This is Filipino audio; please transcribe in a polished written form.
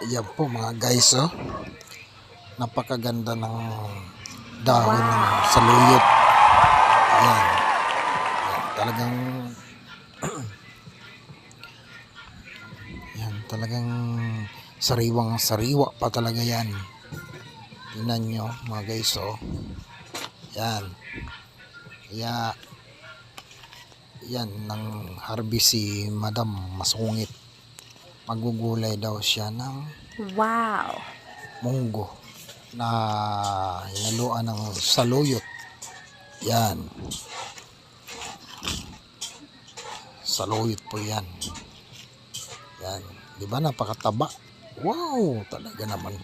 Ayan po mga guys, oh. Napakaganda ng dahon ng saluyot. Ayan. Talagang yan, talagang sariwang sariwa pa talaga yan. Tingnan nyo mga guys, oh. Yan. Kaya yan, ng harvest si Madam Masungit. Magugulay daw siya ng munggo na hinaluan ng saluyot. Yan. Saluyot po yan. Yan. Di ba napakataba? Wow, talaga naman.